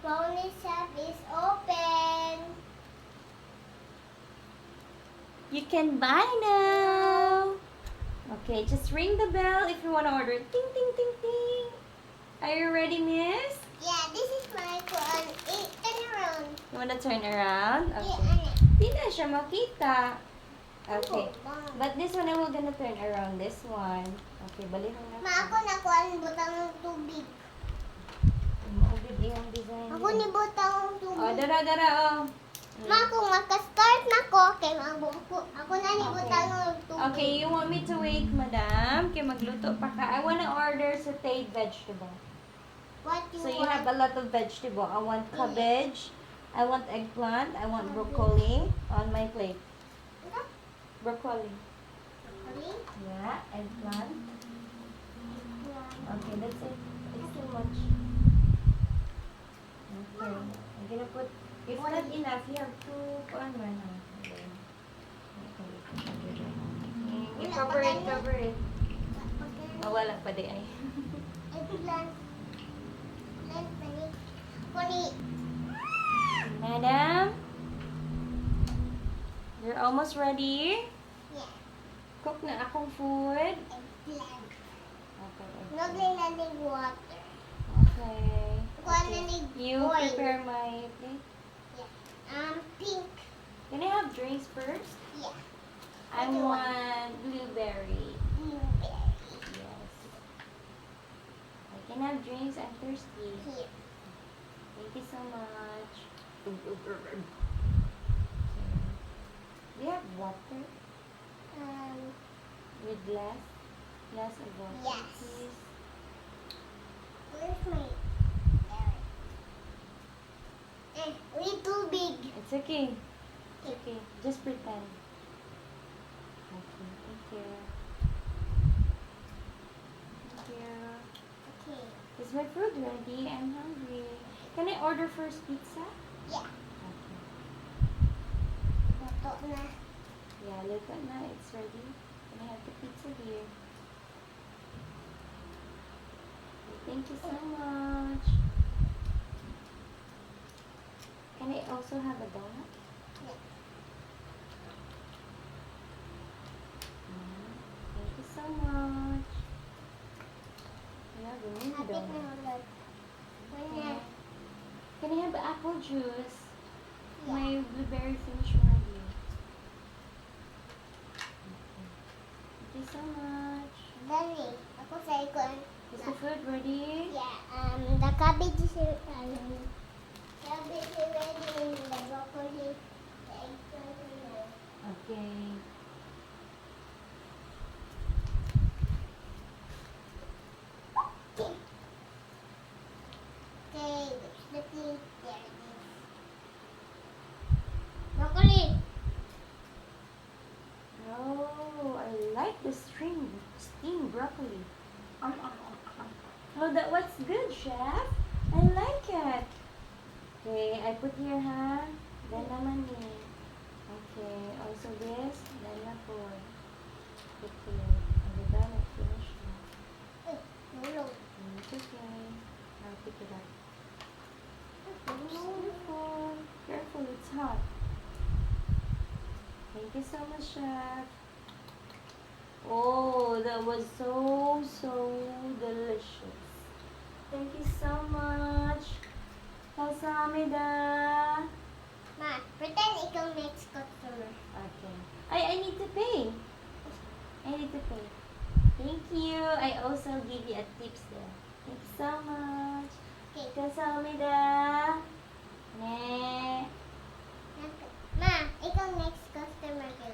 Pony shop is open. You can buy now. Okay, just ring the bell if you want to order. Ting, ting, ting, ting. Are you ready, miss? Yeah, this is my phone. Turn around. You want to turn around? Yeah, Okay. ano? Di na siya makita. Okay. Bang. But this one, I will gonna turn around this one. Okay, balihon na. Ma, ako nakuha ang butang ng tubig. Maugid yung design. Ako ni butang ng tubig. Oh, dara, oh. Ma, kung maka-start na ko, kay ako na ni Okay. butang ng tubig. Okay, you want me to wait, madam? Kaya magluto pa ka. I wanna order sauteed vegetable. What you So you want? have a lot of vegetable. I want cabbage. I want eggplant. I want broccoli on my plate. Ano? Broccoli. Broccoli? Yeah, eggplant. Okay, that's it. It's too much. Okay. I'm gonna put, if not enough, you have to put on one. Okay. Okay. Cover it, cover it. Oh, wala pa di ay. Eggplant. Plant pa ni. Kuni. Madam, you're almost ready. Yeah. Cook na akong food. Eggplant. Okay. Naglay na ni water. Okay. Kuha na ni You oil. prepare my plate. Pink. Can I have drinks first? Yeah. I What do you want blueberry. Blueberry. Yes. I can have drinks. I'm thirsty. Here. Thank you so much. Okay. Do you have water with glass? Glass of water, Yes. please. Where's my... way too big. It's okay. It's okay. Just pretend. Okay. Thank you. Thank you. Okay. Is my food ready? I'm hungry. Can I order first pizza? Yeah. Okay. Luto na. Yeah, look at now. It's ready. Can I have the pizza here? Thank you so much. Can I also have a donut? Yeah. Thank you so much. Yeah, we need Happy donut. na ulit. Yeah. Can I have apple juice? Yeah. My blueberry finished already. Okay. Thank you so much. Dali. Ako sa ikon. Is the food ready? Yeah. The cabbage is cabbage is ready. The broccoli. The eggplant is ready. Okay. Okay. The plate. There it is. Broccoli. Oh, I like the steamed broccoli. Oh, that was good, chef. I like it. Okay, I put here, ha? Then naman ni. Okay, also this. Then na po. Put here. Oh, diba? Na-finish na. Tulog. It's okay. I'll pick it up. Careful. Careful, it's hot. Thank you so much, chef. Oh, that was so delicious. Thank you so much. Kamsahamnida. Ma, pretend ikaw next customer. Okay. I need to pay. I need to pay. Thank you. I also give you a tips there. Thank you so much. Okay. Kamsahamnida. Next.